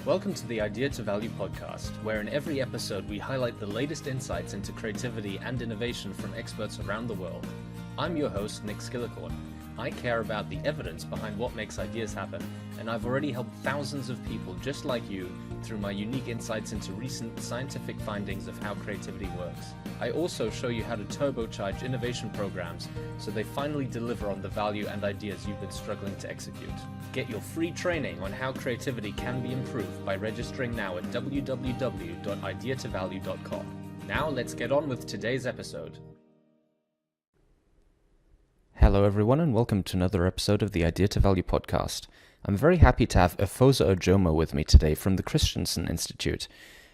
Welcome to the Idea to Value podcast, where in every episode we highlight the latest insights into creativity and innovation from experts around the world. I'm your host, Nick Skillicorn. I care about the evidence behind what makes ideas happen, and I've already helped thousands of people just like you through my unique insights into recent scientific findings of how creativity works. I also show you how to turbocharge innovation programs so they finally deliver on the value and ideas you've been struggling to execute. Get your free training on how creativity can be improved by registering now at www.ideatovalue.com. Now let's get on with today's episode. Hello everyone and welcome to another episode of the Idea to Value podcast. I'm very happy to have Efosa Ojomo with me today from the Christensen Institute.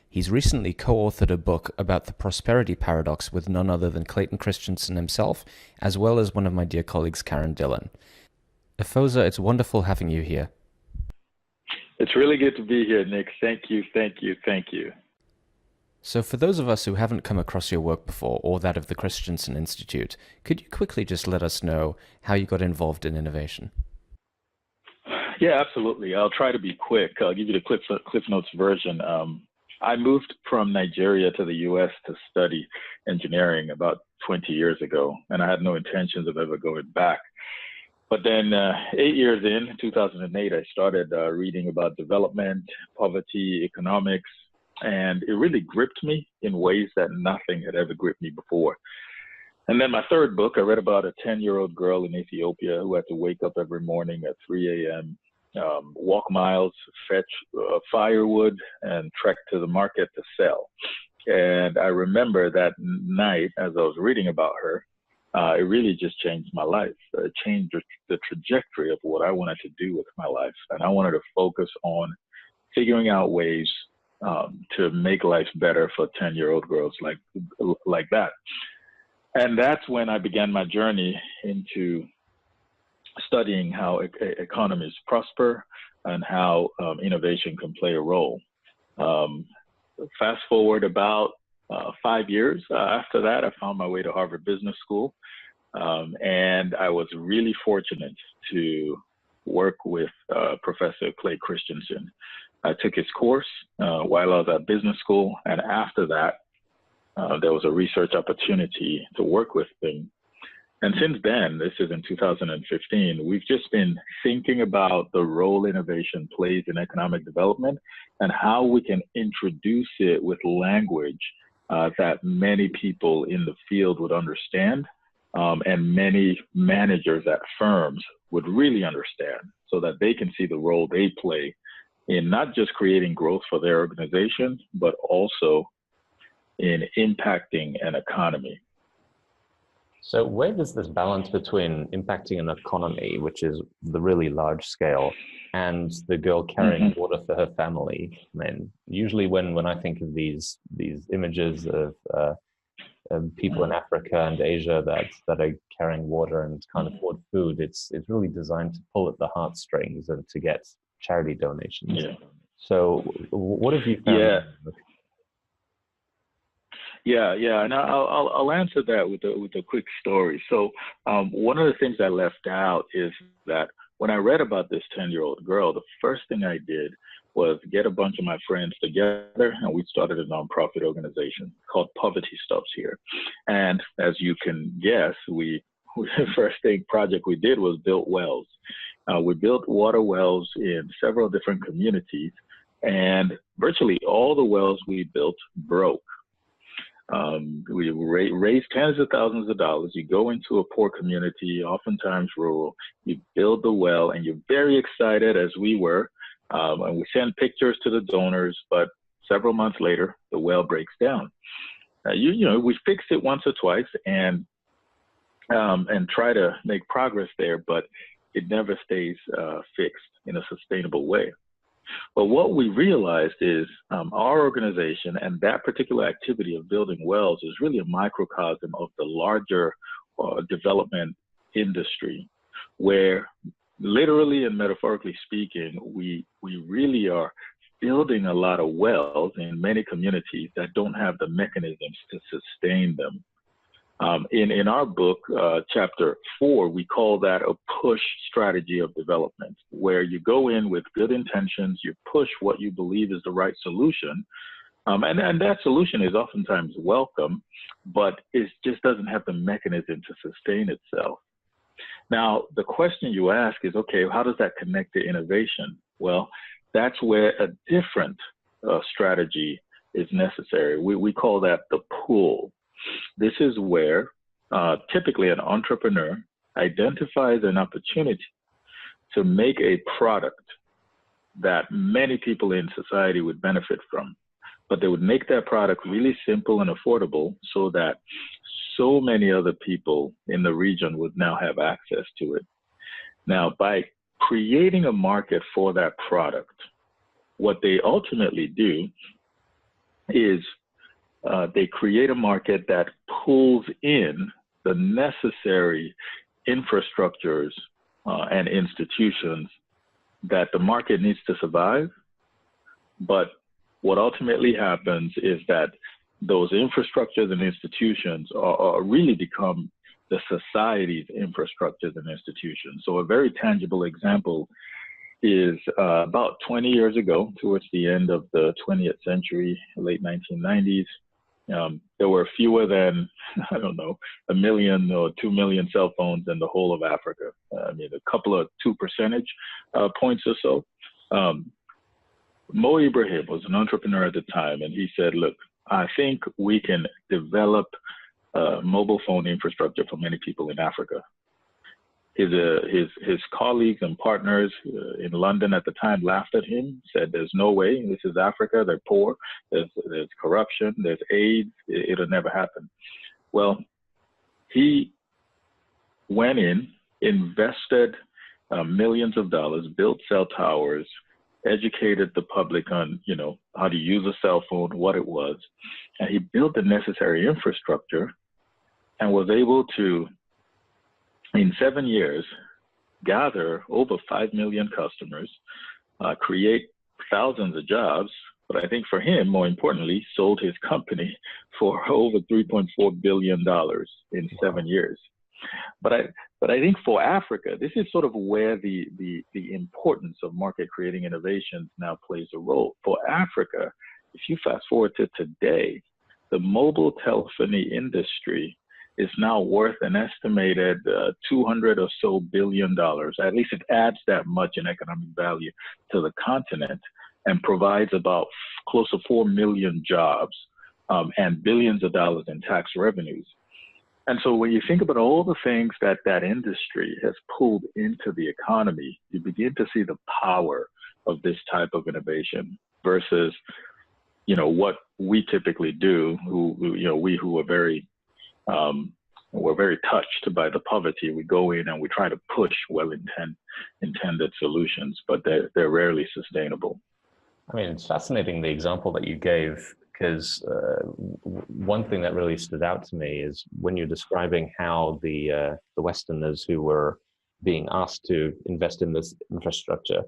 He's recently co-authored a book about the prosperity paradox with none other than Clayton Christensen himself, as well as one of my dear colleagues, Dillon. Efosa, it's wonderful having you here. It's really good to be here, Nick. Thank you. So for those of us who haven't come across your work before, or that of the Christensen Institute, could you quickly just let us know how you got involved in innovation? Yeah, absolutely. I'll try to be quick. I'll give you the Cliff Notes version. I moved from Nigeria to the U.S. to study engineering about 20 years ago, and I had no intentions of ever going back. But then 8 years in 2008, I started reading about development, poverty, economics, and it really gripped me in ways that nothing had ever gripped me before. And then my third book, I read about a 10-year-old girl in Ethiopia who had to wake up every morning at 3 a.m., walk miles, fetch firewood, and trek to the market to sell. And I remember that night, as I was reading about her, it really just changed my life. It changed the trajectory of what I wanted to do with my life. And I wanted to focus on figuring out ways to make life better for 10-year-old girls like that. And that's when I began my journey into studying how economies prosper and how innovation can play a role. Fast forward about 5 years after that, I found my way to Harvard Business School. And I was really fortunate to work with Professor Clay Christensen. I took his course while I was at business school, and after that, there was a research opportunity to work with him. And since then, this is in 2015, we've just been thinking about the role innovation plays in economic development and how we can introduce it with language that many people in the field would understand, and many managers at firms would really understand, so that they can see the role they play in not just creating growth for their organization, but also in impacting an economy. So where does this balance between impacting an economy, which is the really large scale, and the girl carrying water for her family? I mean, usually when I think of these images of people in Africa and Asia that are carrying water and can't afford food, it's really designed to pull at the heartstrings and to get charity donations. Yeah. So what have you found? Yeah, and I'll answer that with a quick story. So one of the things I left out is that when I read about this 10-year-old girl, the first thing I did was get a bunch of my friends together, and we started a nonprofit organization called Poverty Stops Here. And as you can guess, the first project we did was built wells. We built water wells in several different communities, and virtually all the wells we built broke. We raised tens of thousands of dollars. You go into a poor community, oftentimes rural, you build the well, and you're very excited, as we were, and we send pictures to the donors, but several months later, the well breaks down. We fix it once or twice and try to make progress there, but it never stays fixed in a sustainable way. But what we realized is our organization and that particular activity of building wells is really a microcosm of the larger development industry, where literally and metaphorically speaking, we really are building a lot of wells in many communities that don't have the mechanisms to sustain them. In our book, chapter 4, we call that a push strategy of development, where you go in with good intentions, you push what you believe is the right solution, and that solution is oftentimes welcome, but it just doesn't have the mechanism to sustain itself. Now, the question you ask is, okay, how does that connect to innovation? Well, that's where a different strategy is necessary. We call that the pull. This is where typically an entrepreneur identifies an opportunity to make a product that many people in society would benefit from, but they would make that product really simple and affordable so that so many other people in the region would now have access to it. Now, by creating a market for that product, what they ultimately do is they create a market that pulls in the necessary infrastructures and institutions that the market needs to survive. But what ultimately happens is that those infrastructures and institutions are really become the society's infrastructures and institutions. So a very tangible example is about 20 years ago, towards the end of the 20th century, late 1990s, there were fewer than, I don't know, 1 million or 2 million cell phones in the whole of Africa. I mean, a couple of 2 percentage points or so. Mo Ibrahim was an entrepreneur at the time, and he said, look, I think we can develop mobile phone infrastructure for many people in Africa. His colleagues and partners in London at the time laughed at him, said, there's no way, this is Africa, they're poor, there's corruption, there's AIDS, it'll never happen. Well, he went in, invested millions of dollars, built cell towers, educated the public on, how to use a cell phone, what it was, and he built the necessary infrastructure and was able to, in 7 years, gather over 5 million customers, create thousands of jobs, but I think for him, more importantly, sold his company for over $3.4 billion in 7 years. But I think for Africa, this is sort of where the importance of market creating innovations now plays a role. For Africa, if you fast forward to today, the mobile telephony industry is now worth an estimated 200 or so billion dollars. At least it adds that much in economic value to the continent and provides about close to 4 million jobs and billions of dollars in tax revenues. And so when you think about all the things that that industry has pulled into the economy, you begin to see the power of this type of innovation versus, what we typically do, we who are very, we're very touched by the poverty. We go in and we try to push well-intended solutions, but they're rarely sustainable. I mean, it's fascinating the example that you gave, because one thing that really stood out to me is when you're describing how the Westerners who were being asked to invest in this infrastructure,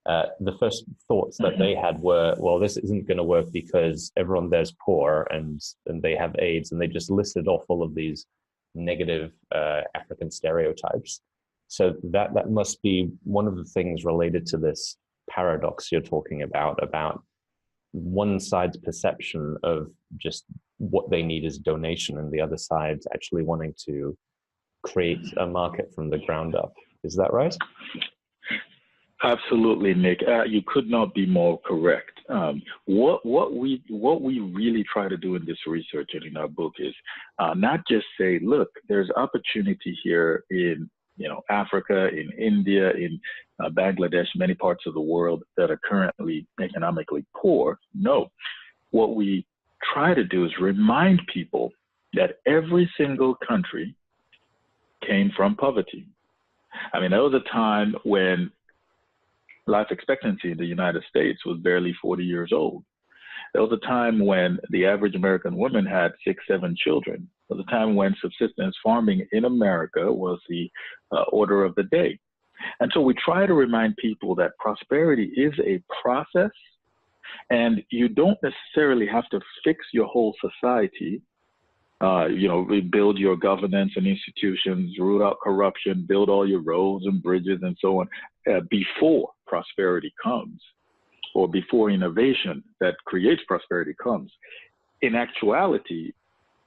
the first thoughts that they had were, well, this isn't going to work because everyone there's poor and they have AIDS, and they just listed off all of these negative African stereotypes. So that must be one of the things related to this paradox you're talking about one side's perception of just what they need is donation, and the other side's actually wanting to create a market from the ground up. Is that right? Absolutely, Nick. You could not be more correct. What we really try to do in this research and in our book is not just say, look, there's opportunity here in Africa, in India, in Bangladesh, many parts of the world that are currently economically poor. No, what we try to do is remind people that every single country came from poverty. I mean, there was a time when life expectancy in the United States was barely 40 years old. There was a time when the average American woman had 6, 7 children. There was a time when subsistence farming in America was the order of the day. And so we try to remind people that prosperity is a process, and you don't necessarily have to fix your whole society We build your governance and institutions, root out corruption, build all your roads and bridges and so on before prosperity comes, or before innovation that creates prosperity comes. In actuality,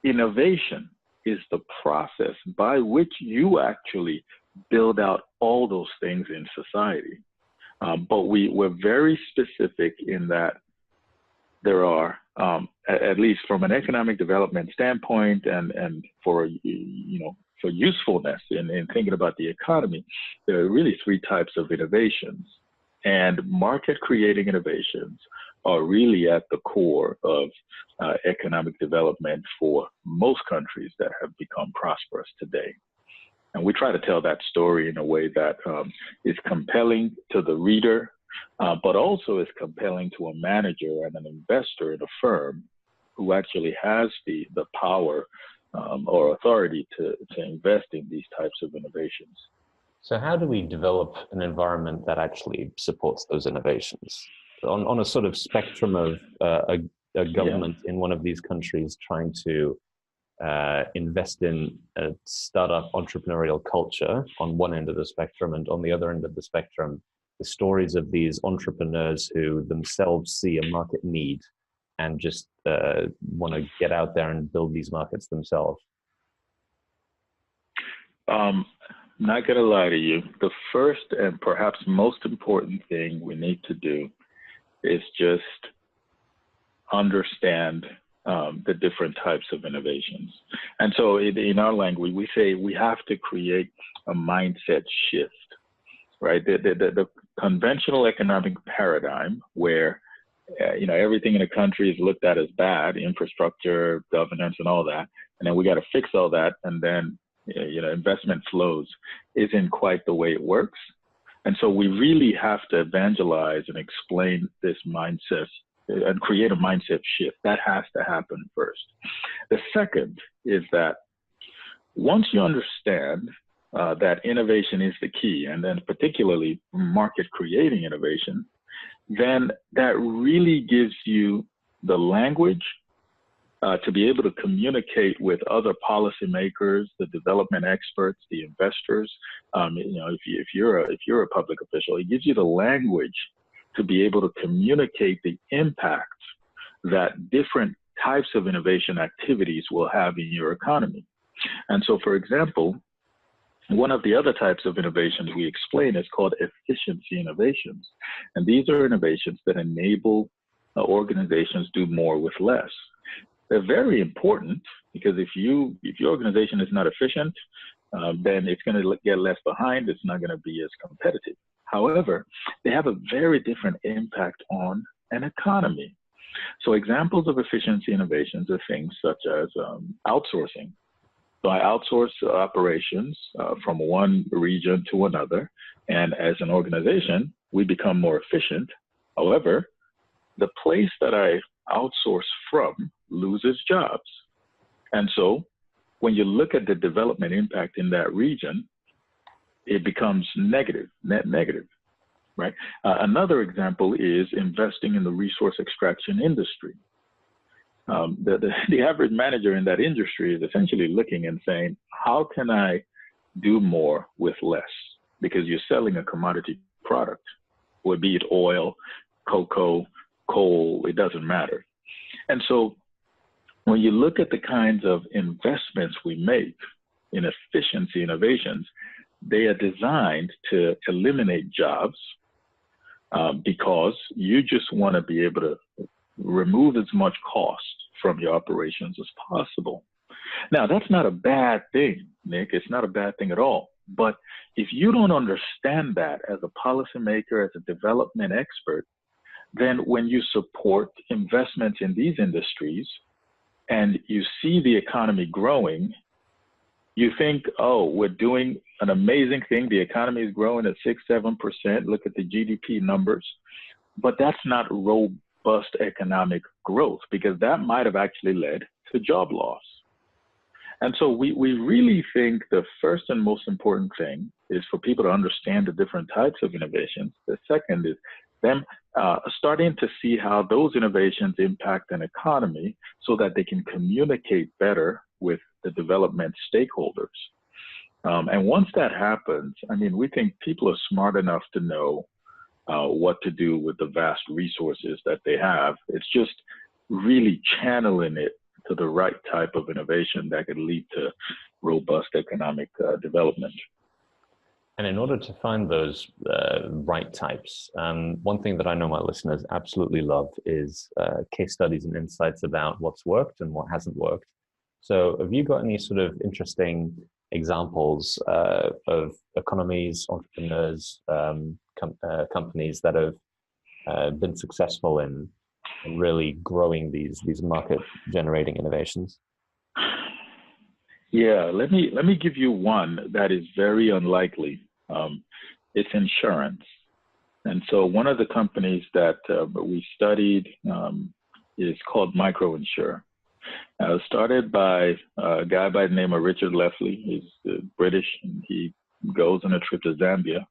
innovation is the process by which you actually build out all those things in society. But we're very specific in that there are, at least from an economic development standpoint and for usefulness in thinking about the economy, there are really three types of innovations. And market creating innovations are really at the core of economic development for most countries that have become prosperous today. And we try to tell that story in a way that is compelling to the reader, but also is compelling to a manager and an investor in a firm who actually has the power or authority to invest in these types of innovations. So how do we develop an environment that actually supports those innovations? On a sort of spectrum of a government in one of these countries trying to invest in a startup entrepreneurial culture on one end of the spectrum, and on the other end of the spectrum, the stories of these entrepreneurs who themselves see a market need and just want to get out there and build these markets themselves. Not going to lie to you, the first and perhaps most important thing we need to do is just understand the different types of innovations. And so in our language, we say we have to create a mindset shift, right? The conventional economic paradigm where everything in a country is looked at as bad, infrastructure, governance, and all that, and then we got to fix all that, and then investment flows, isn't quite the way it works. And so we really have to evangelize and explain this mindset and create a mindset shift. That has to happen first. The second is that once you understand that innovation is the key, and then particularly market creating innovation, then that really gives you the language to be able to communicate with other policymakers, the development experts, the investors. If you're a public official, it gives you the language to be able to communicate the impact that different types of innovation activities will have in your economy. And so, for example, one of the other types of innovations we explain is called efficiency innovations. And these are innovations that enable organizations do more with less. They're very important because if your organization is not efficient, then it's going to get left behind. It's not going to be as competitive. However, they have a very different impact on an economy. So examples of efficiency innovations are things such as outsourcing. So I outsource operations from one region to another, and as an organization, we become more efficient. However, the place that I outsource from loses jobs. And so when you look at the development impact in that region, it becomes negative, net negative, right? Another example is investing in the resource extraction industry. The average manager in that industry is essentially looking and saying, how can I do more with less? Because you're selling a commodity product, would be it oil, cocoa, coal, it doesn't matter. And so when you look at the kinds of investments we make in efficiency innovations, they are designed to eliminate jobs because you just want to be able to remove as much cost from your operations as possible. Now, that's not a bad thing, Nick. It's not a bad thing at all. But if you don't understand that as a policymaker, as a development expert, then when you support investments in these industries and you see the economy growing, you think, oh, we're doing an amazing thing. The economy is growing at 6-7%. Look at the GDP numbers. But that's not robust economic growth, because that might have actually led to job loss. And so we really think the first and most important thing is for people to understand the different types of innovations. The second is them starting to see how those innovations impact an economy so that they can communicate better with the development stakeholders. And once that happens, I mean, we think people are smart enough to know what to do with the vast resources that they have. It's just really channeling it to the right type of innovation that could lead to robust economic development. And in order to find those right types, one thing that I know my listeners absolutely love is case studies and insights about what's worked and what hasn't worked. So have you got any sort of interesting examples of economies, entrepreneurs, companies that have been successful in really growing these market generating innovations? Yeah, let me give you one that is very unlikely. It's insurance. And so one of the companies that we studied is called MicroInsure. Started by a guy by the name of Richard Lefley. He's British, and he goes on a trip to Zambia,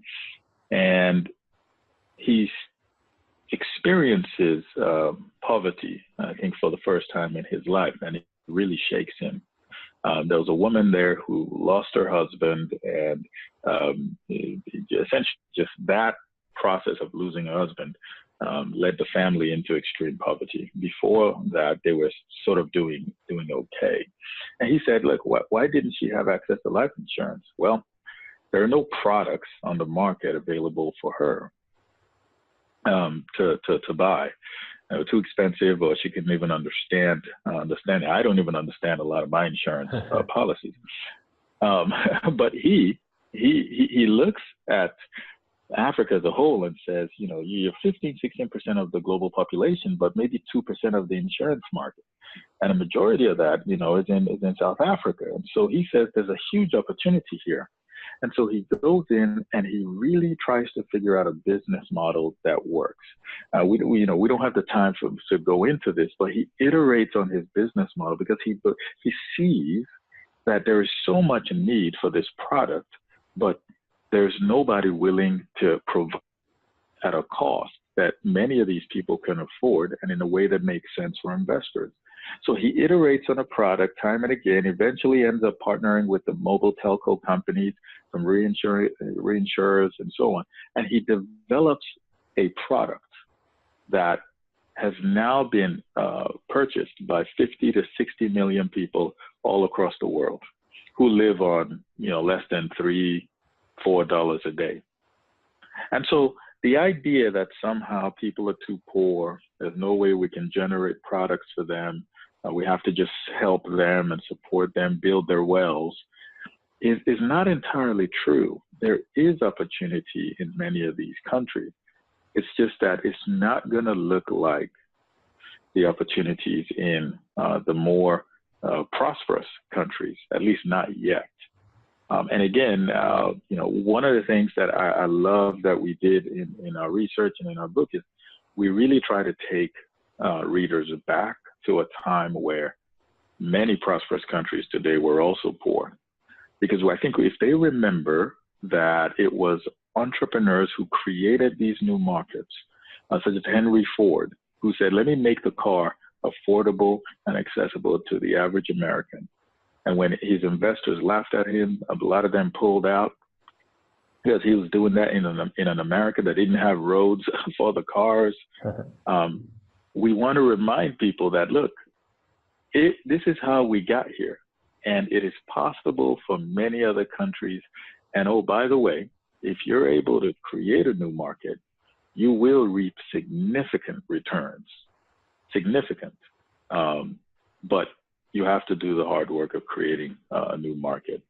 and he experiences poverty, I think, for the first time in his life, and it really shakes him. There was a woman there who lost her husband, and essentially just that process of losing her husband led the family into extreme poverty. Before that, they were sort of doing okay. And he said, look, why didn't she have access to life insurance? Well, there are no products on the market available for her to buy. Too expensive, or she couldn't even understand it. I don't even understand a lot of my insurance policies. But he looks at Africa as a whole and says, you know, you're 15, 16% of the global population, but maybe 2% of the insurance market. And a majority of that, you know, is in South Africa. And so he says there's a huge opportunity here. And so he goes in and he really tries to figure out a business model that works. We don't have the time to go into this, but he iterates on his business model because he sees that there is so much need for this product, but there's nobody willing to provide at a cost that many of these people can afford and in a way that makes sense for investors. So he iterates on a product time and again, eventually ends up partnering with the mobile telco companies, some reinsurers and so on. And he develops a product that has now been purchased by 50 to 60 million people all across the world who live on, you know, less than $3-4 a day. And so the idea that somehow people are too poor, there's no way we can generate products for them, we have to just help them and support them build their wells, is not entirely true. There is opportunity in many of these countries. It's just that it's not going to look like the opportunities in the more prosperous countries, at least not yet. And again, you know, one of the things that I love that we did in our research and in our book is we really try to take readers back to a time where many prosperous countries today were also poor. Because I think if they remember that it was entrepreneurs who created these new markets, such as Henry Ford, who said, let me make the car affordable and accessible to the average American. And when his investors laughed at him, a lot of them pulled out because he was doing that in an America that didn't have roads for the cars. We want to remind people that, look, this is how we got here. And it is possible for many other countries. And oh, by the way, if you're able to create a new market, you will reap significant returns, significant. But you have to do the hard work of creating a new market.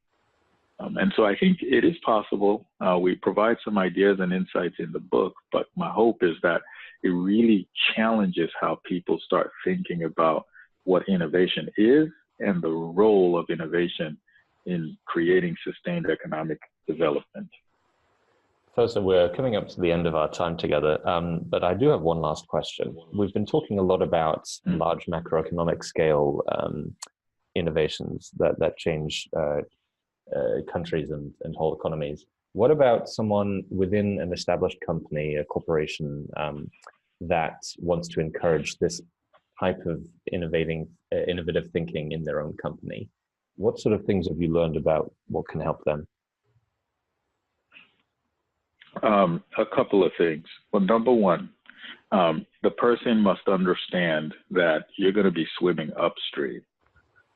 And so I think it is possible. We provide some ideas and insights in the book, but my hope is that it really challenges how people start thinking about what innovation is and the role of innovation in creating sustained economic development. So we're coming up to the end of our time together, but I do have one last question. We've been talking a lot about large macroeconomic scale innovations that change countries and whole economies. What about someone within an established company, a corporation, that wants to encourage this type of innovative thinking in their own company? What sort of things have you learned about what can help them? A couple of things. Well, number one, the person must understand that you're going to be swimming upstream.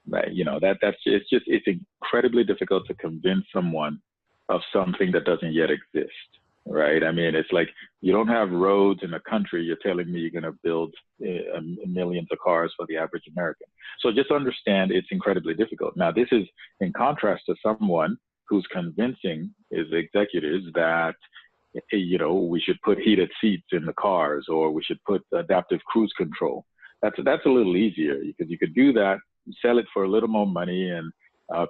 Right? It's incredibly difficult to convince someone of something that doesn't yet exist. Right? I mean, it's like you don't have roads in a country. You're telling me you're going to build millions of cars for the average American. So just understand it's incredibly difficult. Now, this is in contrast to someone who's convincing his executives that we should put heated seats in the cars, or we should put adaptive cruise control. That's a little easier because you could do that, sell it for a little more money, and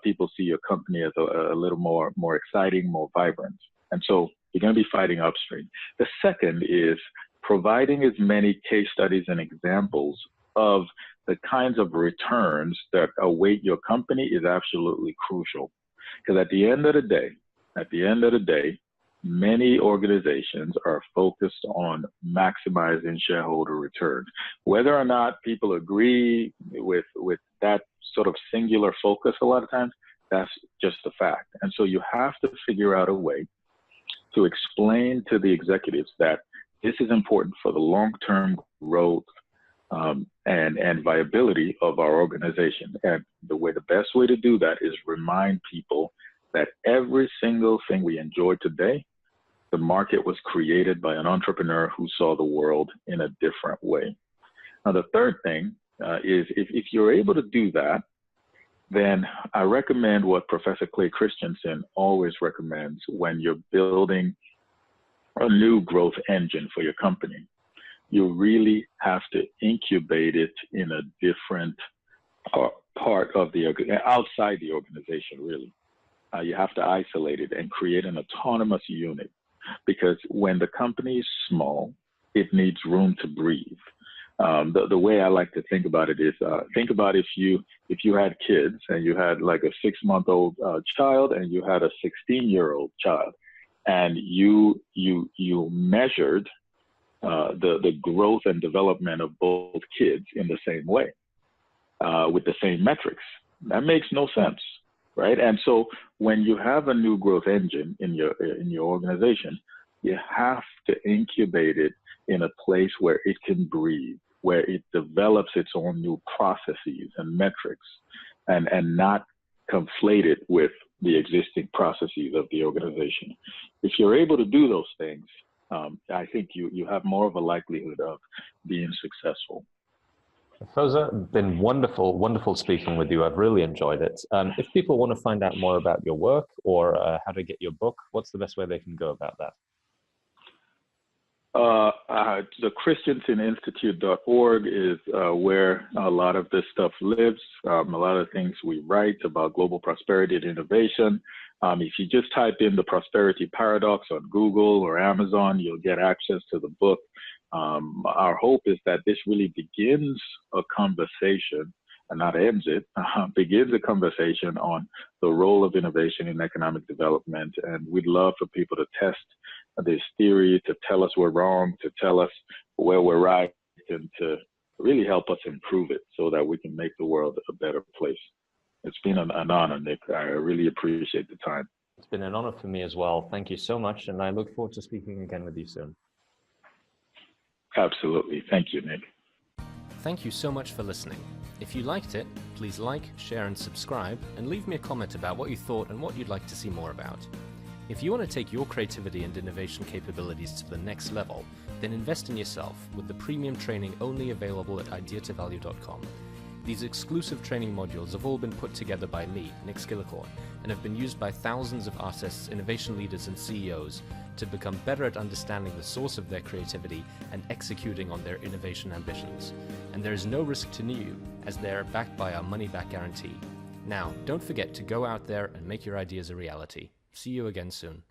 people see your company as a little more exciting, more vibrant. And so you're going to be fighting upstream. The second is providing as many case studies and examples of the kinds of returns that await your company is absolutely crucial. Because at the end of the day, many organizations are focused on maximizing shareholder return. Whether or not people agree with that sort of singular focus a lot of times, that's just a fact. And so you have to figure out a way to explain to the executives that this is important for the long-term growth and viability of our organization. And the best way to do that is remind people that every single thing we enjoy today, the market was created by an entrepreneur who saw the world in a different way. Now, the third thing is if you're able to do that, then I recommend what Professor Christensen always recommends when you're building a new growth engine for your company. You really have to incubate it in a different part of outside the organization, really. You have to isolate it and create an autonomous unit, because when the company is small, it needs room to breathe. The way I like to think about it is, think about if you had kids and you had like a 6-month-old child and you had a 16-year-old child, and you measured the growth and development of both kids in the same way, with the same metrics. That makes no sense, right? And so when you have a new growth engine in your organization, you have to incubate it in a place where it can breathe, where it develops its own new processes and metrics, and not conflate it with the existing processes of the organization. If you're able to do those things, I think you have more of a likelihood of being successful. Efosa, been wonderful speaking with you. I've really enjoyed it. If people want to find out more about your work or how to get your book, what's the best way they can go about that? The ChristensenInstitute.org is where a lot of this stuff lives. A lot of things we write about global prosperity and innovation. If you just type in the prosperity paradox on Google or Amazon, you'll get access to the book. Our hope is that this really begins a conversation, and not ends it, begins a conversation on the role of innovation in economic development. And we'd love for people to test this theory, to tell us we're wrong, to tell us where we're right, and to really help us improve it so that we can make the world a better place. It's been an honor, Nick. I really appreciate the time. It's been an honor for me as well. Thank you so much, and I look forward to speaking again with you soon. Absolutely. Thank you, Nick. Thank you so much for listening. If you liked it, please like, share, and subscribe, and leave me a comment about what you thought and what you'd like to see more about. If you want to take your creativity and innovation capabilities to the next level, then invest in yourself with the premium training only available at ideatovalue.com. These exclusive training modules have all been put together by me, Nick Skillicorn, and have been used by thousands of artists, innovation leaders, and CEOs to become better at understanding the source of their creativity and executing on their innovation ambitions. And there is no risk to you, as they are backed by our money-back guarantee. Now, don't forget to go out there and make your ideas a reality. See you again soon.